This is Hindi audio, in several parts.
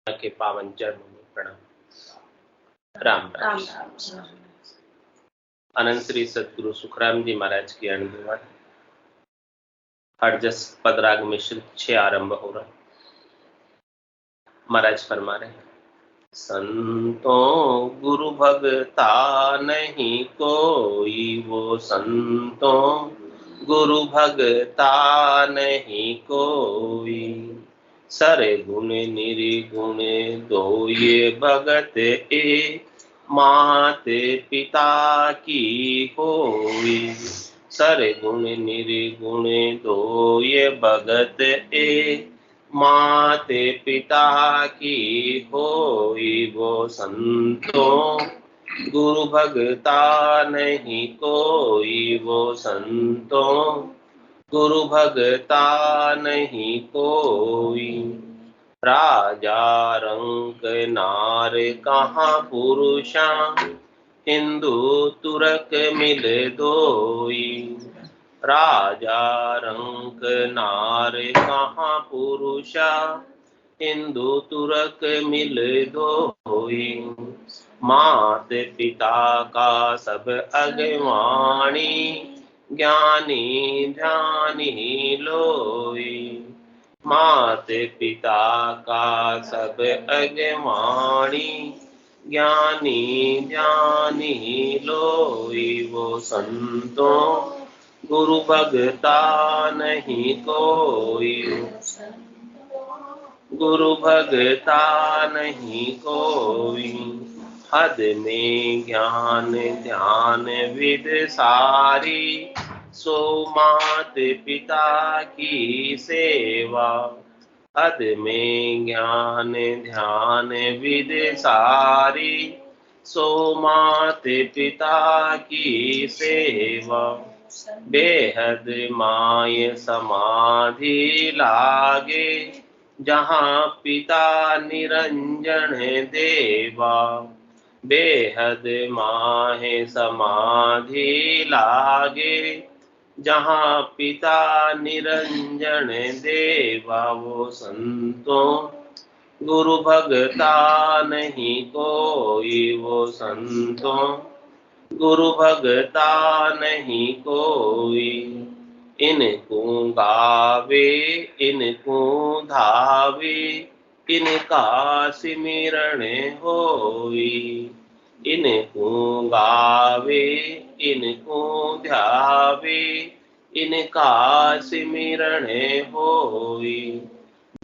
के पावन चरणों में प्रणाम। राम राम। अनंत श्री सदगुरु सुखराम जी महाराज की अणुवाद हरजस पदराग मिश्र 6 आरंभ हो रहा। महाराज फरमा रहे हैं, संतों गुरु भगता नहीं कोई, वो संतों गुरु भगता नहीं कोई। सरे गुण निर्गुण दो ये भगत ए, माते पिता की होई। सरे गुण निर्गुण दो ये भगत ए, माते पिता की होई। वो संतों गुरु भगता नहीं कोई, वो संतों गुरु भगता नहीं कोई। राजा रंक नार कहाँ पुरुषा, हिंदू तुरक मिल दोई। राजा रंक नार कहाँ पुरुषा, हिंदू तुरक मिल दोई। मात पिता का सब अगवाणी, ज्ञानी ध्यानी लोई। मात पिता का सब अगवाणी, ज्ञानी ध्यानी लोई। वो संतों गुरु भगता नहीं कोई, गुरु भगता नहीं कोई। हद में ज्ञान ध्यान विद सारी, सो मात पिता की सेवा। हद में ज्ञान ध्यान विद सारी, सो मात पिता की सेवा। बेहद माय समाधि लागे, जहाँ पिता निरंजन देवा। बेहद माहे समाधि लागे, जहाँ पिता निरंजन देवा। वो संतों गुरु भगता नहीं कोई, वो संतों गुरु भगता नहीं कोई। इनको गावे इनको धावे, इनका सिमरण होई। इनको गावे इनको ध्यावे, इनका सिमरण होई।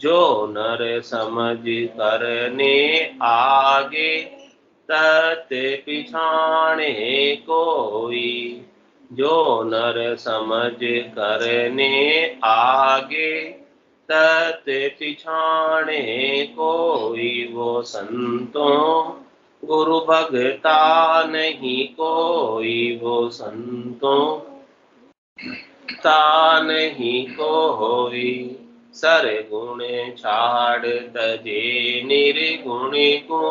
जो नर समझ करने आगे, तत् पिछाणे कोई। जो नर समझ करने आगे, तत् पिछाणे कोई। वो संतों गुरु भगता नहीं कोई, वो संतों ता नहीं कोई। सर गुण छाड़ तजे निर्गुण को,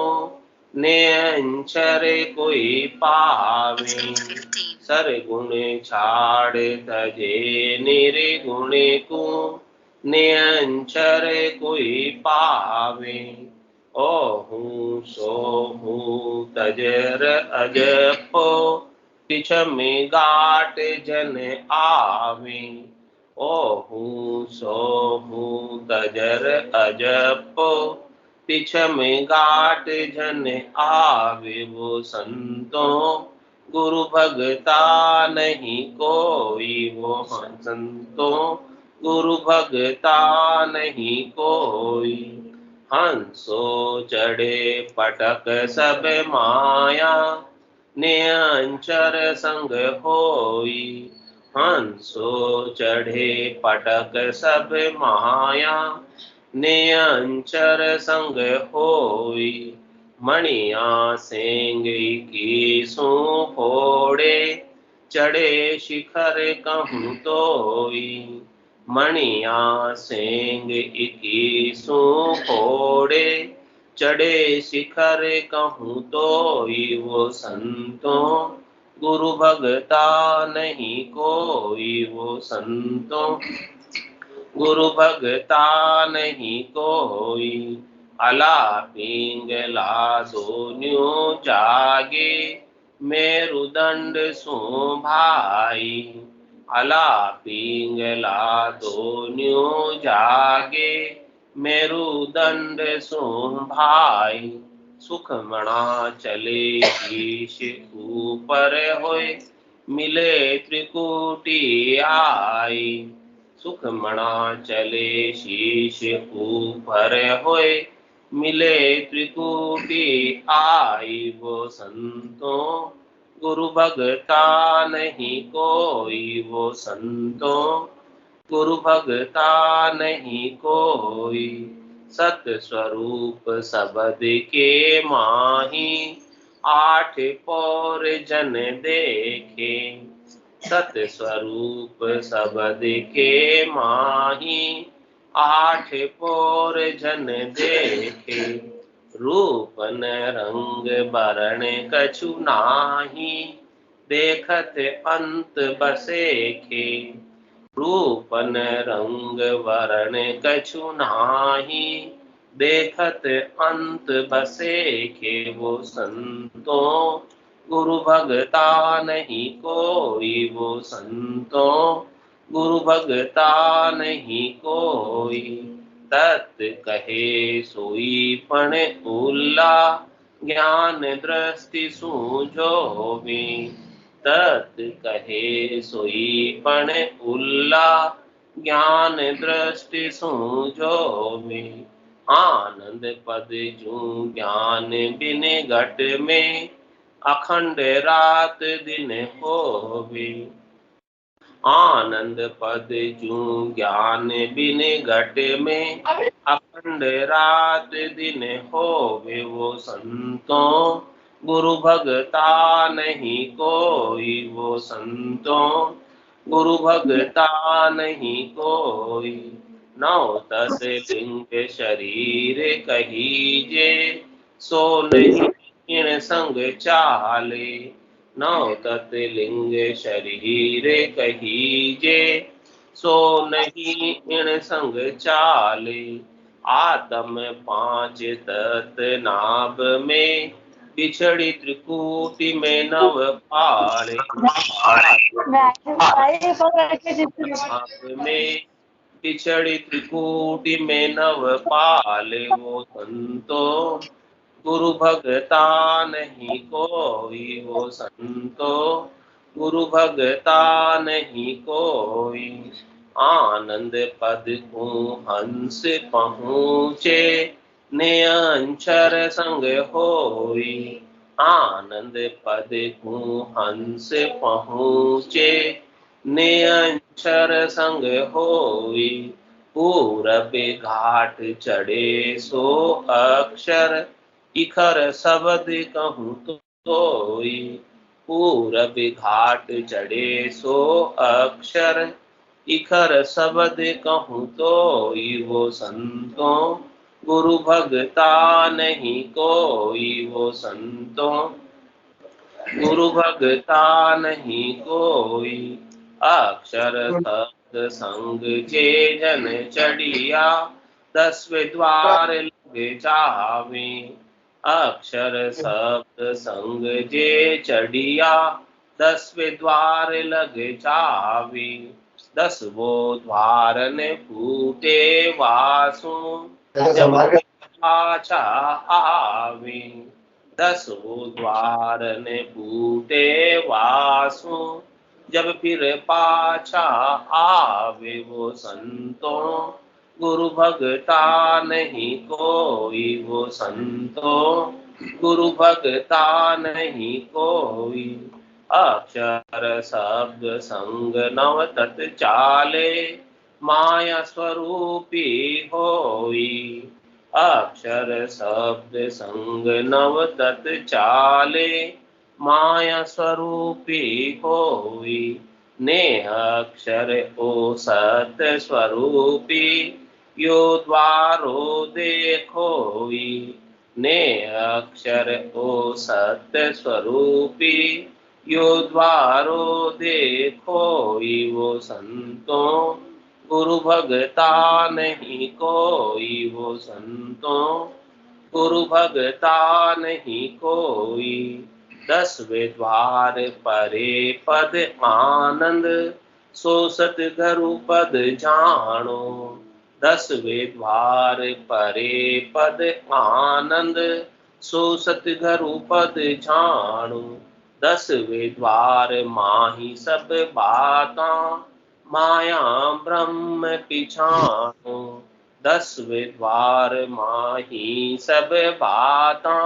नियंचर कोई पावे। सर गुण छाड़ तजे निर्गुण को, नियंचर कोई पावे। ओहू सोहू तजर अजपो, पिछ में गाट जन आवे। ओहू सोहू तजर अजपो, पिछ में गाट जन आवे। वो संतों गुरु भगता नहीं कोई, वो संतों गुरु भगता नहीं कोई। हंसो चढ़े पटक सब माया, नियंचर संग होई। हंसो चढ़े पटक सब माया, नियंचर संग होई। मणिया सेंग की सू फोड़े, चढ़े शिखर कहूँ तोई। मणिया सेंग की सू फोड़े, चढ़े शिखर कहूँ तोई। वो संतों गुरु भगता नहीं कोई, वो संतों गुरु भगता नहीं कोई। अला पिंगला दोन्यों जागे मेरुदंड सो भाई। अला पिंगला दोन्यों जागे मेरुदंड सो भाई। सुख मणा चले शीश ऊपर होए मिले त्रिकुटी आई। सुख मणा चले शीश ऊपर होए मिले त्रिकुटी आई। वो संतों गुरु भगता नहीं कोई। वो संतों गुरु भगता नहीं कोई। सत स्वरूप सबद के माही आठ पौर जन देखे। सत स्वरूप सबद के माही आठ पौर जन देखे। रूपन रंग बरण कछु नाही देखत अंत बसेखे। रूपन रंग वरण कछु नाही देखत अंत बसेखे। वो संतों गुरु भगता नहीं कोई। वो संतों गुरु भगता नहीं कोई। तत् कहे सोई पण उल्ला ज्ञान दृष्टि सूझो भी। तत् कहे सोई पण उल्ला ज्ञान दृष्टि सूझो भी। आनंद पद जू ज्ञान बिन घट में अखंड रात दिन होवे। आनंद पद जू ज्ञान बिन घट में अखंड रात दिन होवे। वो संतों गुरु भगता नहीं कोई। वो संतों गुरु भगता नहीं कोई। नौ दस लिंग शरीर कहीजे सो नहीं इन संग चाले। नौ तत् लिंग शरीर कहीजे सो नहीं इन संग चाले। आत्म पांच तत् नाभ में बिछड़ी त्रिकूटी में नव पाले। नाभ में बिछड़ी त्रिकूटी में नव पाले। वो संतों गुरु भगता नहीं कोई। वो संतों गुरु भगता नहीं कोई। आनंद पद को हंस पहुँचे नियंचर संग होई। आनंद पद को हंस पहुँचे नियंचर संग होई। पूरब घाट चढ़े सो अक्षर इखर शब्द कहूँ तोई। पूरब घाट चढ़े सो अक्षर इखर शब्द कहूँ तोई। वो संतों गुरु भगता नहीं कोई। वो संतों गुरु भगता नहीं कोई। अक्षर शब्द संग जे जन चढ़िया दसवें द्वार लगे जावे। अक्षर शब्द संग जे चढ़िया दसवें द्वार लगे जावे। दसवों द्वार ने फूटे वासु जब पाछा आवे। दसवों द्वार ने फूटे वासु जब फिर पाछा आवे। वो संतों गुरु भगता नहीं कोई। वो संतों गुरु भगता नहीं कोई। अक्षर शब्द संग नव तत् चाले माया स्वरूपी होई। अक्षर शब्द संग नव तत् चाले माया स्वरूपी होई। नेह अक्षर ओ सत्य स्वरूपी यो द्वारो देखोई। नेह अक्षर ओ सत्य स्वरूपी यो द्वारो देखोई। वो संतों गुरु भगता नहीं कोई। वो संतों गुरु भगता नहीं कोई। 10वें द्वार परे पद आनंद, सो सतगुरु पद जानो। 10वें द्वार परे पद आनंद, सो सतगुरु पद जानो। 10वें द्वार माही सब बाता, माया ब्रह्म पिछानो। 10वें द्वार माही सब बाता,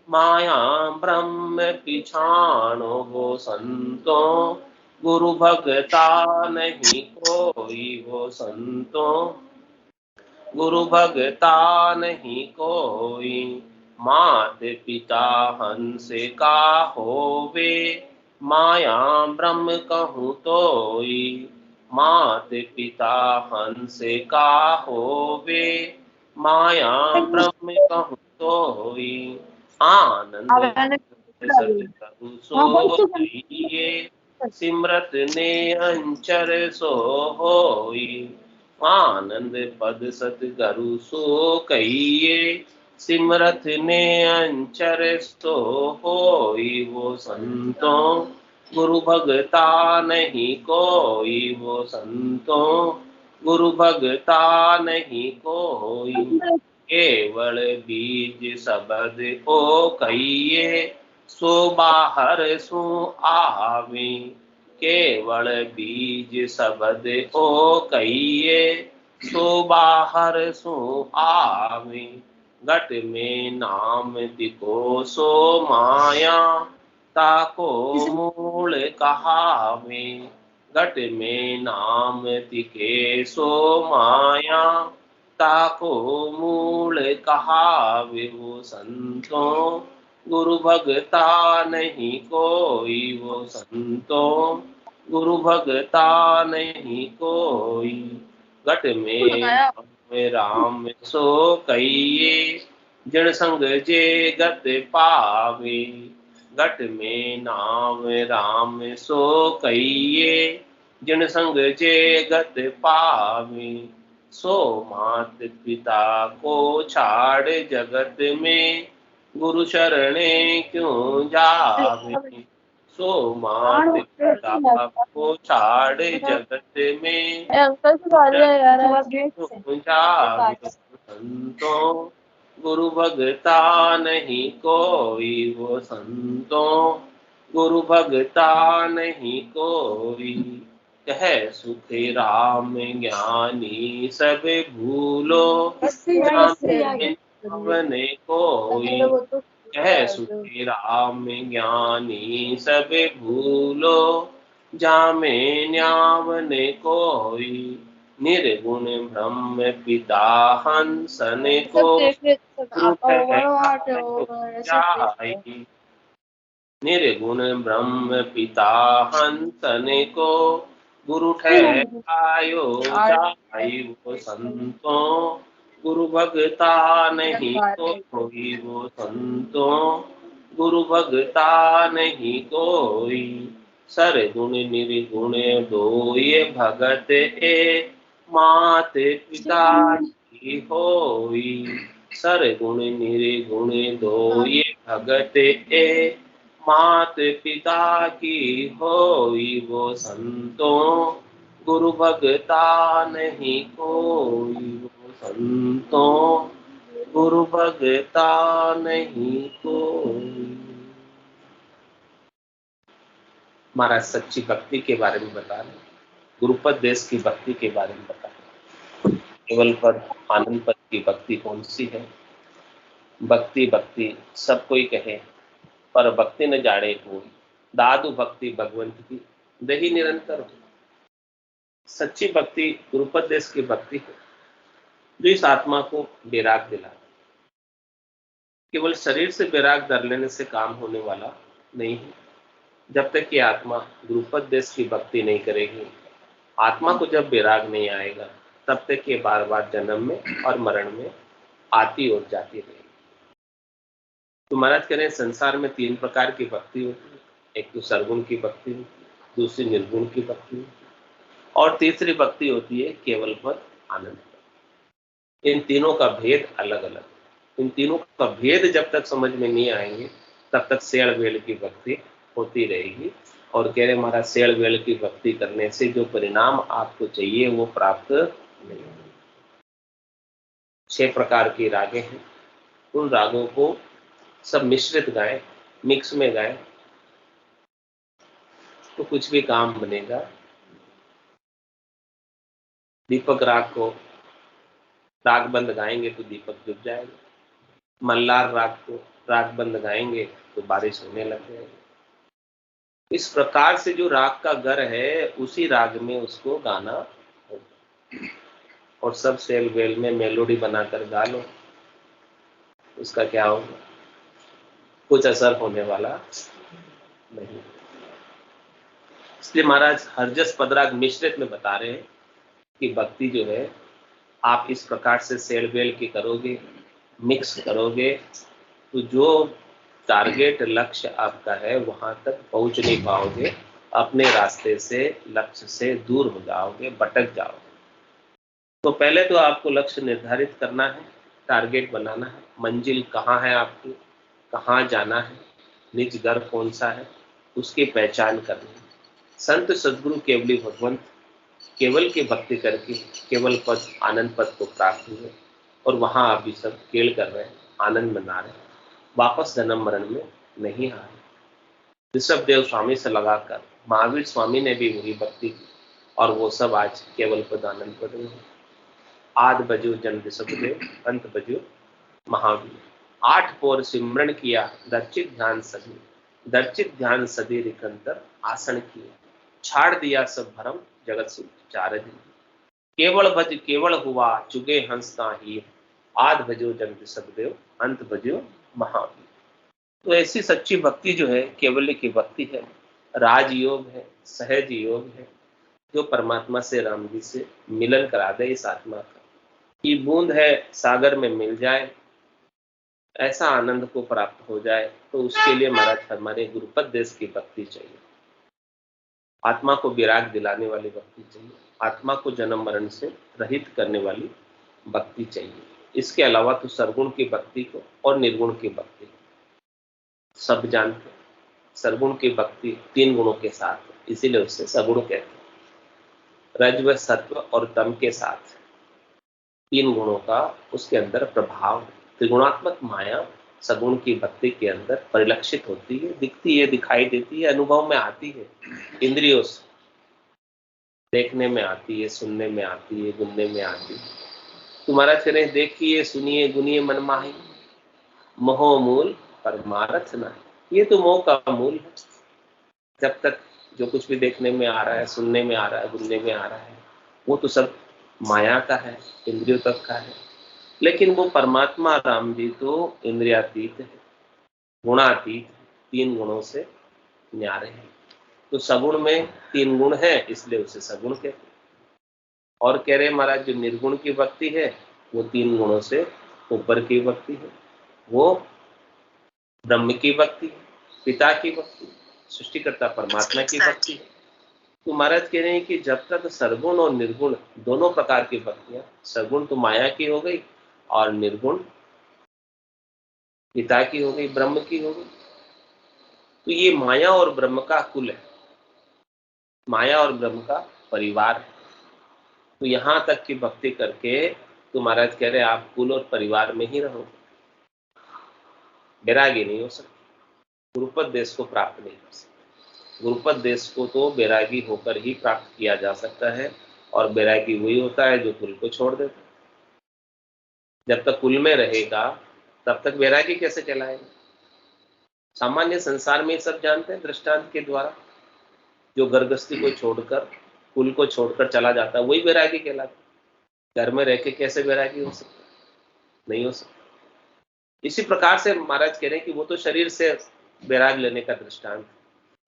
माया ब्रह्म पिछानो। वो संतों गुरु भगता नहीं कोई। वो संतों गुरु भगता नहीं कोई। मात पिता हंस का होवे, माया ब्रह्म कहूँ तोई। मात पिता हंस का होवे, माया ब्रह्म कहूँ तोई। आनंद सतगुरु सोइए, सिमरत ने अंचर सो होई। आनंद पद सतगुरु सो कहिए, सिमरत ने अंचर सो होई। वो संतों गुरु भगता नहीं कोई। वो संतों गुरु भगता नहीं कोई। केवल बीज शब्द को कहिए, सो बाहर सो आवे। केवल बीज शब्द को कहिए, सो बाहर सो आवे। घट में नाम तिको सो माया, ताको मूल कहावे। घट में नाम तिके सो माया, ताको मूल कहावे। वो संतों गुरु भगता नहीं कोई। वो संतों गुरु भगता नहीं कोई। घट में राम सो कहिए, जन संग जे गत पावे। घट में नाम राम सो कहिए, जिन संग जे गत पावे। सो मात पिता को छाड़ जगत में, गुरु शरणे क्यों जावे। सो मात पिता को छाड़ जगत में, अंकल से बात यार क्यों जावे। संतों गुरु भगता नहीं कोई। वो संतों गुरु भगता नहीं कोई। कह सुख राम ज्ञानी सब भूलो, जाने कोई। कह सुख राम ज्ञानी सब भूलो, जामे न्यावन कोई। निर्गुण ब्रह्म पिता हंसन को, जाई। निर्गुण ब्रह्म पिता हंसन को, गुरु ठहरायो जाई। वो संतों गुरु भगता नहीं कोई। वो संतों गुरु भगता नहीं कोई। सरगुण निर्गुण दोय भगत ए, मात पिता की होई। सरगुण निर्गुण दोय भगत ए, मात पिता की होई। वो संतों गुरु भगता नहीं कोई। वो संतों गुरु भगता नहीं कोई। महाराज सच्ची भक्ति के बारे में बता रहे, गुरुपद देश की भक्ति के बारे में बता रहे। केवल पद आनंद पद की भक्ति कौन सी है? भक्ति भक्ति सब कोई कहे, पर भक्ति न जाने कोई। दादु भक्ति भगवंत की दही निरंतर हो। सच्ची भक्ति गुरुपद देश की भक्ति है, जो इस आत्मा को वैराग दिला। केवल शरीर से वैराग धर लेने से काम होने वाला नहीं है। जब तक कि आत्मा गुरुपद देश की भक्ति नहीं करेगी, आत्मा को जब वैराग नहीं आएगा, तब तक ये बार बार जन्म में और मरण में आती और जाती रहेगी। तो महाराज कह रहे हैं संसार में 3 प्रकार की भक्ति होती है। एक तो सरगुण की भक्ति होती है, दूसरी निर्गुण की भक्ति होती है, और तीसरी भक्ति होती है केवल पद आनंद पद। इन तीनों का भेद अलग अलग। इन तीनों का भेद जब तक समझ में नहीं आएंगे तब तक शेड़ वेल की भक्ति होती रहेगी। और कह रहे महाराज शेड़ वेल की भक्ति करने से जो परिणाम आपको चाहिए वो प्राप्त नहीं होगा। 6 प्रकार की रागें हैं, उन रागों को सब मिश्रित गाएं, मिक्स में गाएं तो कुछ भी काम बनेगा। दीपक राग को राग बंद गाएंगे तो दीपक जुट जाएगा, मल्लार राग को राग बंद गाएंगे तो बारिश होने लग जाएगी। इस प्रकार से जो राग का गर है उसी राग में उसको गाना होगा। और सब सेल वेल में मेलोडी बनाकर गा लो, उसका क्या होगा? कुछ असर होने वाला नहीं। इसलिए महाराज हरजस पदराग मिश्रित में बता रहे हैं कि भक्ति जो है आप इस प्रकार से सेल वेल की करोगे, मिक्स करोगे तो जो टारगेट लक्ष्य आपका है वहां तक पहुंच नहीं पाओगे, अपने रास्ते से लक्ष्य से दूर हो जाओगे, भटक जाओगे। तो पहले तो आपको लक्ष्य निर्धारित करना है, टारगेट बनाना है, मंजिल कहाँ है आपकी, कहाँ जाना है, निज घर कौन सा है, उसकी पहचान करनी है। संत सदगुरु केवली भगवंत केवल की भक्ति करके केवल पद आनंद पद को प्राप्त हुए और वहां आप भी सब खेल कर रहे हैं, आनंद मना रहे हैं, वापस जन्म मरण में नहीं आ रहे। ऋषभ देव स्वामी से लगाकर महावीर स्वामी ने भी वही भक्ति की और वो सब आज केवल पद आनंद पद में है। आद बजो जन ऋषभ देव, अंत बजो महावीर। 8 पोर सिमरन किया, दर्चित ध्यान सदी, दर्चित ध्यान सदी रिकंतर आसन किया, छाड़ दिया सब भरम जगत सुख चार दिन, केवल भज केवल हुआ चुगे हंस का हीर, आद भजो जन ऋषभ देव, अंत भजो महावीर। तो ऐसी सच्ची भक्ति जो है केवल्य की भक्ति है, राजयोग है, सहज योग है, जो परमात्मा से राम जी से मिलन करा दे इस आत्मा का, कि बूंद है सागर में मिल जाए, ऐसा आनंद को प्राप्त हो जाए। तो उसके लिए महाराज हमारे गुरुपद देश की भक्ति चाहिए, आत्मा को विराग दिलाने वाली भक्ति चाहिए, आत्मा को जन्म मरण से रहित करने वाली भक्ति चाहिए। इसके अलावा तो सरगुण की भक्ति को और निर्गुण की भक्ति को सब जानते हैं। सरगुण की भक्ति 3 गुणों के साथ, इसीलिए उससे सगुण कहते हैं। रज व सत्व और तम के साथ 3 गुणों का उसके अंदर प्रभाव, त्रिगुणात्मक माया सगुण की भक्ति के अंदर परिलक्षित होती है, दिखती है, दिखाई देती है, अनुभव में आती है, इंद्रियों से देखने में आती है, सुनने में आती है, गुनने में आती है। तुम्हारा चले देखिए सुनिए गुनिए मन माही, मोह मूल परमारथ नहीं। ये तो मोह का मूल है। जब तक जो कुछ भी देखने में आ रहा है, सुनने में आ रहा है, गुनने में आ रहा है, वो तो सब माया का है, इंद्रियों तक का है। लेकिन वो परमात्मा राम जी तो इंद्रियातीत है, गुणातीत, 3 गुणों से न्यारे हैं। तो सगुण में 3 गुण है, इसलिए उसे सगुण कहते हैं। और कह रहे महाराज जो निर्गुण की भक्ति है वो 3 गुणों से ऊपर की भक्ति है, वो ब्रह्म की भक्ति है, पिता की भक्ति, सृष्टिकर्ता परमात्मा की भक्ति है। तो महाराज कह रहे हैं कि जब तक सरगुण और निर्गुण दोनों प्रकार की भक्तियां, सरगुण तो माया की हो गई और निर्गुण पिता की हो गई, ब्रह्म की हो गई। तो ये माया और ब्रह्म का कुल है, माया और ब्रह्म का परिवार है। तो यहां तक की भक्ति करके तो महाराज कह रहे आप कुल और परिवार में ही रहो, बैरागी नहीं हो सकते, गुरुपद देश को प्राप्त नहीं कर सकते। गुरुपद देश को तो बैरागी होकर ही प्राप्त किया जा सकता है, और बैरागी वही होता है जो कुल को छोड़ देता है। जब तक कुल में रहेगा तब तक बैरागी कैसे कहलाएगा? सामान्य संसार में सब जानते हैं दृष्टांत के द्वारा, जो गर्भस्थी को छोड़कर कुल को छोड़कर चला जाता है वही बैरागी कहलाता है। घर में रह के कैसे बैरागी हो सकता है? नहीं हो सकता। इसी प्रकार से महाराज कह रहे हैं कि वो तो शरीर से बैराग लेने का दृष्टांत,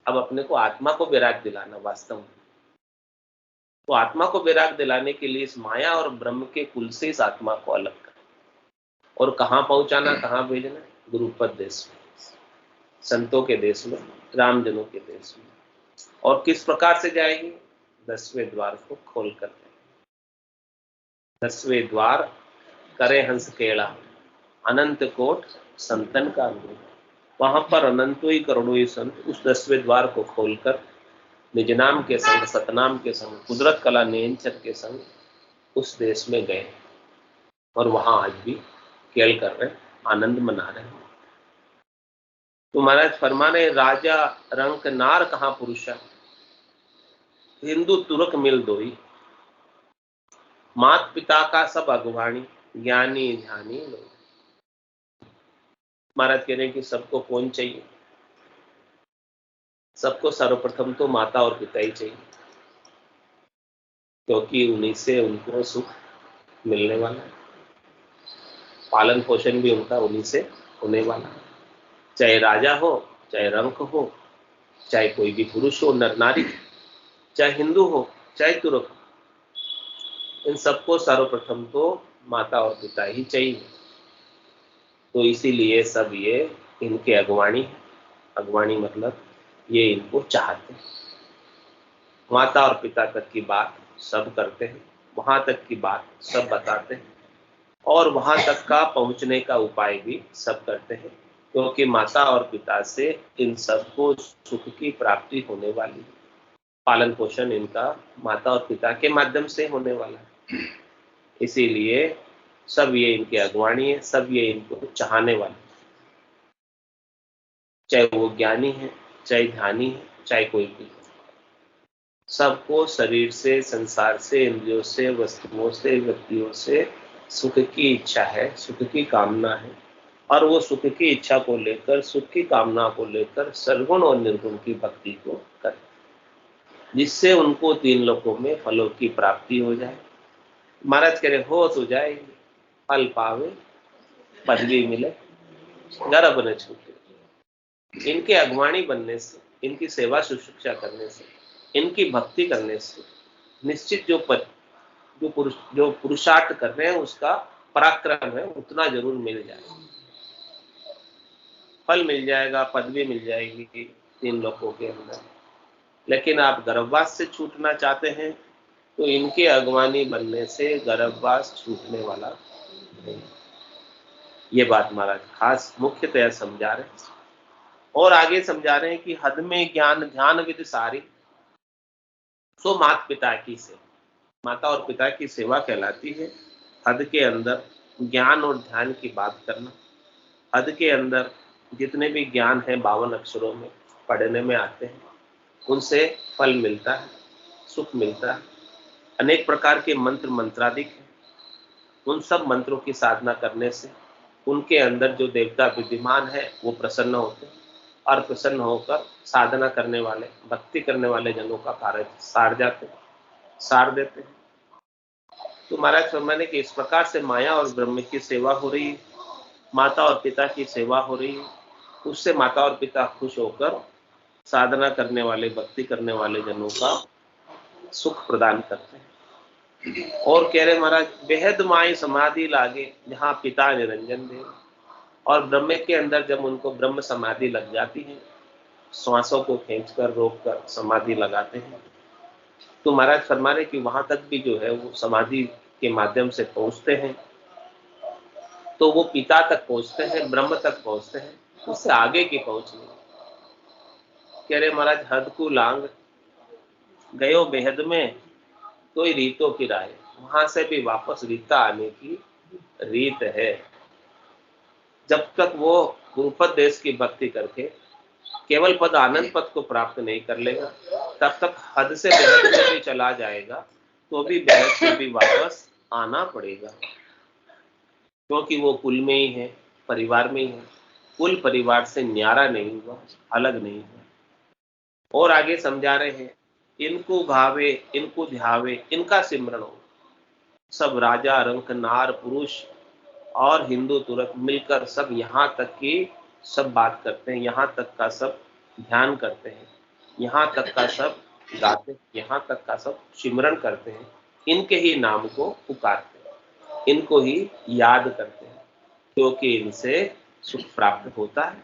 अब अपने को आत्मा को बैराग दिलाना वास्तव में। तो आत्मा को बैराग दिलाने के लिए इस माया और ब्रह्म के कुल से इस आत्मा को अलग करना और कहाँ पहुंचाना, कहाँ भेजना? गुरुपद देश में, संतों के देश में, रामजनों के देश में। और किस प्रकार से जाएंगे? 10वें द्वार को खोल कर, 10वें द्वार करे हंस केड़ा, अनंत कोट संतन का अनुभव। वहां पर अनंतों ही करोड़ों ही संत उस 10वें द्वार को खोलकर निज नाम के संग, सतनाम के संग, कुदरत कला नियंचन के संग उस देश में गए और वहां आज भी खेल कर रहे, आनंद मना रहे हैं। तो महाराज फरमा रहे, राजा रंक नार कहां पुरुषा, हिंदू तुरक मिल दोई, मात पिता का सब अगवाणी, ज्ञानी ध्यानी लोग। महाराज कह रहे हैं कि सबको कौन चाहिए? सबको सर्वप्रथम तो माता और पिता ही चाहिए, क्योंकि उन्हीं से उनको सुख मिलने वाला है, पालन पोषण भी उनका उन्हीं से होने वाला है। चाहे राजा हो, चाहे रंक हो, चाहे कोई भी पुरुष हो, नर नारी, चाहे हिंदू हो, चाहे तुर्क हो, इन सबको सर्वप्रथम तो माता और पिता ही चाहिए। तो इसीलिए सब ये इनके अगवानी है। अगवानी मतलब ये इनको चाहते हैं। माता और पिता तक की बात सब करते हैं, वहां तक की बात सब बताते हैं, और वहां तक का पहुंचने का उपाय भी सब करते हैं, क्योंकि माता और पिता से इन सबको सुख की प्राप्ति होने वाली है। पालन पोषण इनका माता और पिता के माध्यम से होने वाला है। इसीलिए सब ये इनके अगवानी है, सब ये इनको चाहने वाले, चाहे वो ज्ञानी है, चाहे ध्यानी है, चाहे कोई भी। सबको शरीर से, संसार से, इंद्रियों से, वस्तुओं से, व्यक्तियों से सुख की इच्छा है, सुख की कामना है, और वो सुख की इच्छा को लेकर, सुख की कामना को लेकर सर्वगुण और निर्गुण की भक्ति को करें, जिससे उनको 3 लोकों में फलों की प्राप्ति हो जाए। महाराज कह रहे, हो तो जाए, फल पावे, पदवी मिले, गर्भ न छूटे। इनके अगवानी बनने से, इनकी सेवा शुश्रूषा करने से, इनकी भक्ति करने से निश्चित जो पुरुषार्थ कर रहे हैं उसका पराक्रम है उतना जरूर मिल जाएगा, फल मिल जाएगा, पदवी मिल जाएगी 3 लोकों के अंदर। लेकिन आप गर्भवास से छूटना चाहते हैं तो इनके अगवानी बनने से गर्भवास छूटने वाला नहीं। ये बात महाराज खास मुख्यतया समझा रहे हैं, और आगे समझा रहे हैं कि हद में ज्ञान ध्यान विद सारी, सो माता पिता की सेवा। माता और पिता की सेवा कहलाती है हद के अंदर ज्ञान और ध्यान की बात करना। हद के अंदर जितने भी ज्ञान है 52 अक्षरों में पढ़ने में आते हैं, उनसे फल मिलता है, सुख मिलता है। अनेक प्रकार के मंत्र मंत्रादिक हैं, उन सब मंत्रों की साधना करने से उनके अंदर जो देवता विद्यमान है वो प्रसन्न होते हैं, और प्रसन्न होकर साधना करने वाले, भक्ति करने वाले जनों का कार्य सार देते हैं। तो महाराज फरमाने कि इस प्रकार से माया और ब्रह्म की सेवा हो रही है, माता और पिता की सेवा हो रही है, उससे माता और पिता खुश होकर साधना करने वाले, भक्ति करने वाले जनों का सुख प्रदान करते हैं। और कह रहे महाराज, बेहद माई समाधि लागे जहां पिता निरंजन देव। और ब्रह्म के अंदर जब उनको ब्रह्म समाधि लग जाती है, श्वासों को खींचकर रोककर समाधि लगाते हैं, तो महाराज फरमा रहे कि वहां तक भी जो है वो समाधि के माध्यम से पहुंचते हैं, तो वो पिता तक पहुंचते हैं, ब्रह्म तक पहुंचते हैं, उससे आगे की पहुंच नहीं। कह रहे महाराज, हद को लांग गयो बेहद में, तो रीतों की राय, वहां से भी वापस रीता आने की रीत है। जब तक वो गुरुपद देश की भक्ति करके केवल पद आनंद पद को प्राप्त नहीं कर लेगा, तब तक हद से बेहद में भी चला जाएगा तो भी बेहद से भी वापस आना पड़ेगा, क्योंकि वो कुल में ही है, परिवार में ही है, कुल परिवार से न्यारा नहीं हुआ, अलग नहीं हुआ। और आगे समझा रहे हैं, इनको भावे, इनको ध्यावे, इनका सिमरण हो। सब राजा रंक नार पुरुष और हिंदू तुर्क मिलकर सब यहाँ तक की सब बात करते हैं, यहाँ तक का सब ध्यान करते हैं, यहाँ तक का सब गाते हैं, यहाँ तक का सब सिमरण करते हैं, इनके ही नाम को पुकारते हैं, इनको ही याद करते हैं, क्योंकि इनसे सुख प्राप्त होता है।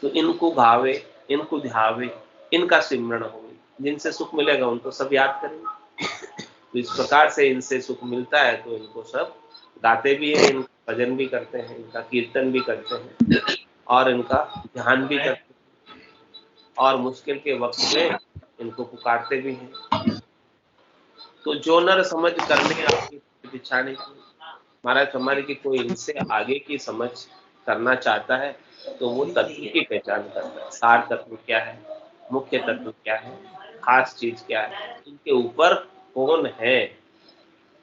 तो इनको भावे, इनको ध्यावे, इनका सिमरण हो, जिनसे सुख मिलेगा उनको सब याद करेंगे। तो इस प्रकार से इनसे सुख मिलता है तो इनको सब गाते भी हैं, इनका भजन भी करते हैं, इनका कीर्तन भी करते हैं और इनका ध्यान भी करते हैं और मुश्किल के वक्त में इनको पुकारते भी हैं। तो जो नर समझ करने आपकी इच्छा नहीं की, महाराज हमारे की कोई इनसे आगे की समझ करना चाहता है तो वो तत्व की पहचान करता है। सार तत्व क्या है, मुख्य तत्व क्या है, खास चीज क्या है, इनके ऊपर कौन है,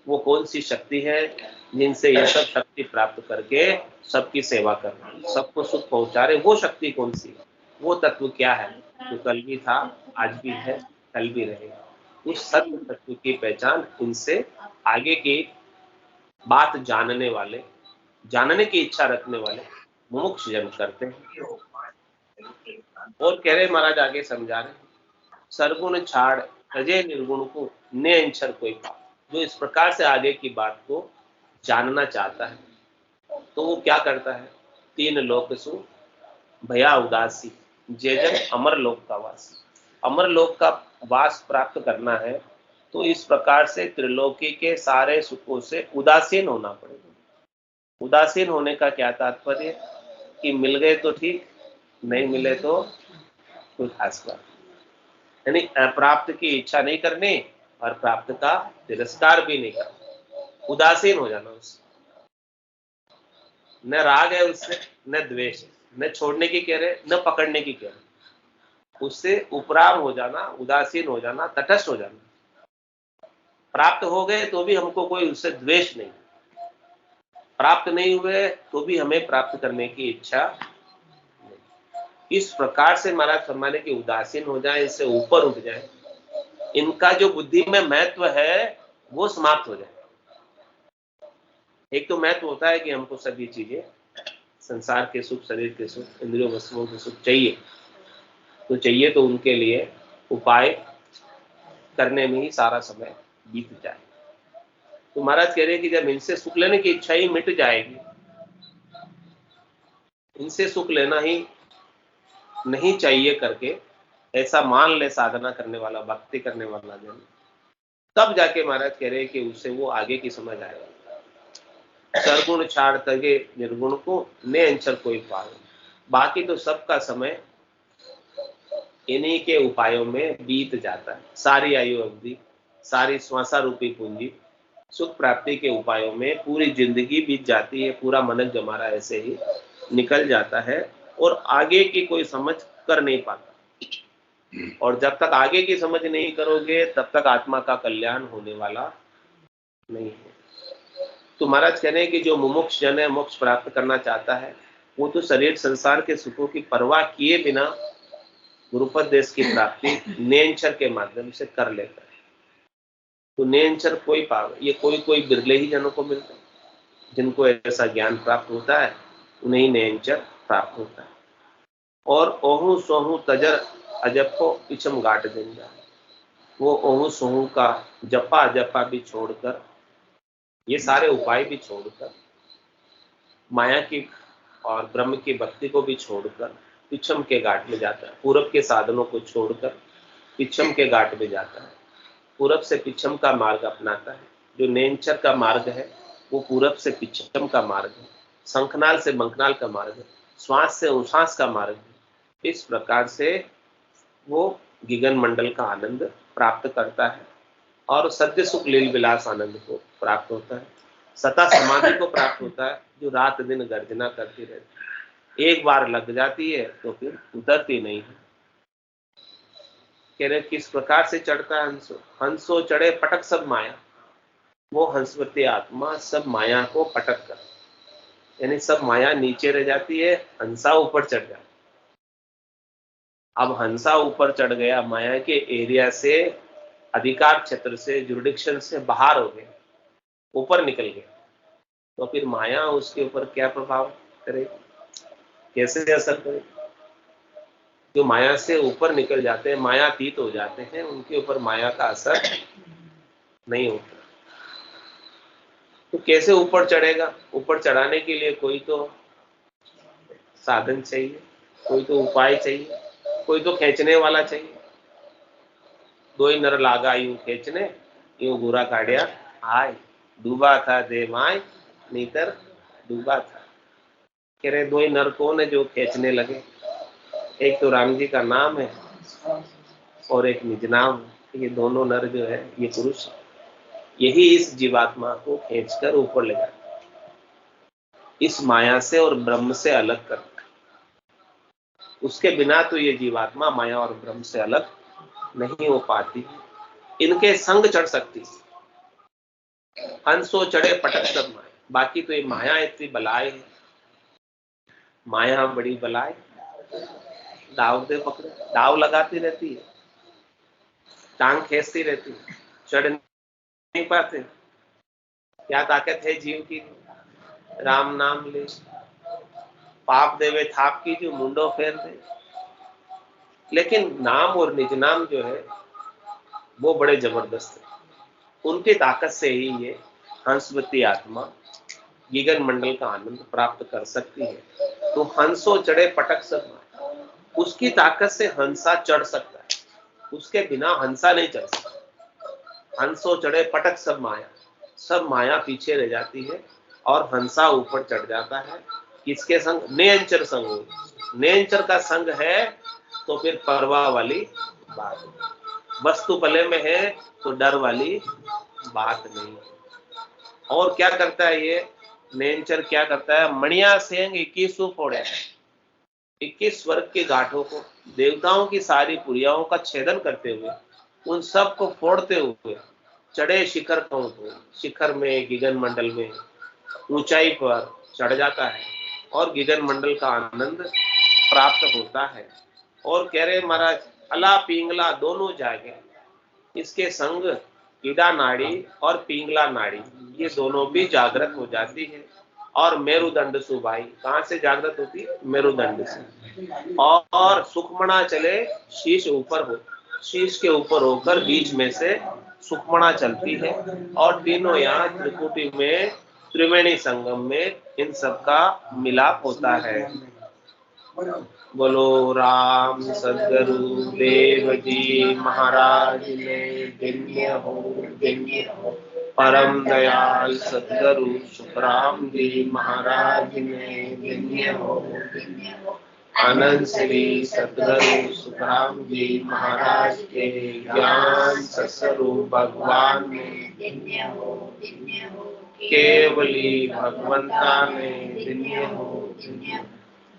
वो कौन सी शक्ति है जिनसे ये सब शक्ति प्राप्त करके सबकी सेवा कर रहे हैं, सबको सुख पहुंचा रहे, वो शक्ति कौन सी है, वो तत्व क्या है जो कल भी था, आज भी है, कल भी रहेगा। उस सत्य तत्व की पहचान इनसे आगे की बात जानने वाले, जानने की इच्छा रखने वाले मुमुक्ष जन करते हैं। और कह रहे महाराज आगे समझा रहे, सरगुण छाड़ अजय निर्गुण को ने अंचर कोई पाप। जो इस प्रकार से आगे की बात को जानना चाहता है तो वो क्या करता है, तीन लोक सु भया उदासी जय जन अमर लोक का वासी। अमर लोक का वास प्राप्त करना है तो इस प्रकार से त्रिलोकी के सारे सुखों से उदासीन होना पड़ेगा। उदासीन होने का क्या तात्पर्य कि मिल गए तो ठीक, नहीं मिले तो कोई खास बात, यानी अप्राप्त की इच्छा नहीं करनी और प्राप्त का तिरस्कार भी नहीं करना, उदासीन हो जाना उससे। न राग है उससे, न द्वेष है, न छोड़ने की कह रहे, न पकड़ने की कह रहे, उससे उपराम हो जाना, उदासीन हो जाना, तटस्थ हो जाना। प्राप्त हो गए तो भी हमको कोई उससे द्वेष नहीं, प्राप्त नहीं हुए तो भी हमें प्राप्त करने की इच्छा नहीं। इस प्रकार से महाराज फरमाने की उदासीन हो जाए, इससे ऊपर उठ जाए, इनका जो बुद्धि में महत्व है वो समाप्त हो जाए। एक तो महत्व होता है कि हमको सभी चीजें, संसार के सुख, शरीर के सुख, इंद्रियों वस्तुओं के सुख चाहिए, तो चाहिए तो उनके लिए उपाय करने में ही सारा समय बीत जाए। तो महाराज कह रहे हैं कि जब इनसे सुख लेने की इच्छा ही मिट जाएगी, इनसे सुख लेना ही नहीं चाहिए करके ऐसा मान ले साधना करने वाला, भक्ति करने वाला जन, तब जाके महाराज कह रहे हैं कि उससे वो आगे की समझ आएगा। सरगुण छाड़ तगे निर्गुण को ने अंचल कोई पावे। बाकी तो सबका समय इन्हीं के उपायों में बीत जाता है। सारी आयु अवधि, सारी श्वासा रूपी पूंजी सुख प्राप्ति के उपायों में पूरी जिंदगी बीत जाती है, पूरा मनक जमारा ऐसे ही निकल जाता है और आगे की कोई समझ कर नहीं पाता। और जब तक आगे की समझ नहीं करोगे तब तक आत्मा का कल्याण होने वाला नहीं है। तो महाराज कह रहे हैं कि जो मुमुक्ष जन है, मोक्ष प्राप्त करना चाहता है, वो तो शरीर संसार के सुखों की परवाह किए बिना गुरुपदेश की प्राप्ति नेंचर के माध्यम से कर लेता है। तो नेंचर कोई पावे, ये कोई कोई बिरले ही जनों को मिलता है जिनको ऐसा ज्ञान प्राप्त होता है, उन्हें नेंचर प्राप्त होता है। और ओहू सोहू तजर अजपो पिछम गाट देंगे, वो ओहू सोहू का जपा जपा भी छोड़कर, ये सारे उपाय भी छोड़कर, माया की और ब्रह्म की भक्ति को भी छोड़कर पिछम के घाट में जाता है। पूरब के साधनों को छोड़कर पिछम के घाट में जाता है, पूरब से पिछम का मार्ग अपनाता है। जो नेंचर का मार्ग है वो पूरब से पिछम का मार्ग है, शंखनाल से मंखनाल का मार्ग है, श्वास से उश्वास का मार्ग है। इस प्रकार से वो गिगन मंडल का आनंद प्राप्त करता है और सद्य सुख लील विलास आनंद को प्राप्त होता है, सता समाधि को प्राप्त होता है, जो रात दिन गर्जना करती रहती है। एक बार लग जाती है तो फिर उतरती नहीं है। कह रहे किस प्रकार से चढ़ता है हंसो, हंसो चढ़े पटक सब माया। वो हंसवती आत्मा सब माया को पटक कर, यानी सब माया नीचे रह जाती है, हंसा ऊपर चढ़ जाता है। अब हंसा ऊपर चढ़ गया, माया के एरिया से, अधिकार क्षेत्र से, जुरिडिक्शन से बाहर हो गया, ऊपर निकल गया, तो फिर माया उसके ऊपर क्या प्रभाव करेगी, कैसे असर करेगी। जो माया से ऊपर निकल जाते हैं, मायातीत हो जाते हैं, उनके ऊपर माया का असर नहीं होता। तो कैसे ऊपर चढ़ेगा, ऊपर चढ़ाने के लिए कोई तो साधन चाहिए, कोई तो उपाय चाहिए, कोई तो खींचने वाला चाहिए। दो ही नर लागा यूं खींचने, यूं गुरा काढ़िया आय, डूबा था दे माय नीतर डूबा था। कह रहे दो ही नर कौन है जो खींचने लगे, एक तो राम जी का नाम है और एक निज नाम। ये दोनों नर जो है ये पुरुष यही इस जीवात्मा को खींचकर ऊपर ले जाता है, इस माया से और ब्रह्म से अलग करता है। उसके बिना तो ये जीवात्मा माया और ब्रह्म से अलग नहीं हो पाती। इनके संग चढ़ सकती, हंसो चढ़े पटक सब माया। बाकी तो ये माया इतनी बलाय है, माया बड़ी बलाय, दाव दे पकड़े, दाव लगाती रहती है, टांग खींचती रहती है, चढ़ नहीं पाते। क्या ताकत है जीव की, राम नाम ले, पाप देवे थाप की जो मुंडो फेर दे। लेकिन नाम और निज नाम जो है वो बड़े जबरदस्त है, उनकी ताकत से ही ये हंसवती आत्मा गगन मंडल का आनंद प्राप्त कर सकती है। तो हंसो चढ़े पटक सब माया, उसकी ताकत से हंसा चढ़ सकता है, उसके बिना हंसा नहीं चढ़ सकता। हंसो चढ़े पटक सब माया, सब माया पीछे रह जाती है और हंसा ऊपर चढ़ जाता है। किसके संग? नेंचर संग। नेंचर का संग है तो फिर परवाह वाली बात, वस्तु भले में है तो डर वाली बात नहीं। और क्या करता है ये नेंचर, क्या करता है? मणिया सेंग 21 फोड़े, 21 स्वर्ग के गांठों को, देवताओं की सारी पुरियाओं का छेदन करते हुए, उन सब को फोड़ते हुए चढ़े शिखर को, शिखर में गगन मंडल में ऊंचाई पर चढ़ जाता है और गगन मंडल का आनंद प्राप्त होता है। और कह रहे महाराज अला पिंगला दोनों जागे, इसके संग ईडा नाड़ी और पिंगला नाड़ी ये दोनों भी जागृत हो जाती है। और मेरुदंड सुभाई, कहां से जागृत होती है? मेरुदंड से। और सुखमणा चले, शीश ऊपर हो, शीश के ऊपर होकर बीच में से सुखमणा चलती है। और तीनों यहाँ त्रिकुटी में त्रिवेणी संगम में इन सबका मिलाप होता है। बोलो राम सदगुरु देव जी महाराज ने धन्य हो, धन्य हो। परम दयाल सदगुरु सुखराम जी महाराज ने धन्य हो, धन्य हो। आनंद श्री सदगुरु सुखराम जी महाराज के ज्ञान सत्स्वरूप भगवान ने धन्य हो, धन्य हो। केवली भगवंता ने धन्य हो, धन्य हो।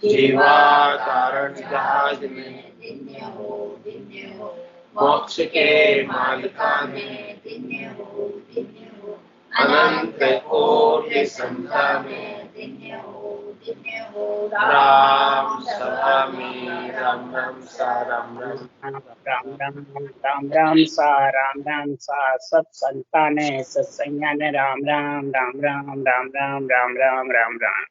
जीवा कारण जहाज में धन्य हो, धन्य हो। मोक्ष के मालिका में धन्य हो, धन्य हो। अनंत कोटि संता में धन्य हो, धन्य हो। राम सभा में राम राम सा राम राम राम राम राम राम सा राम राम सा, सब संताने सत्संगाने राम राम राम राम राम राम राम राम राम राम राम।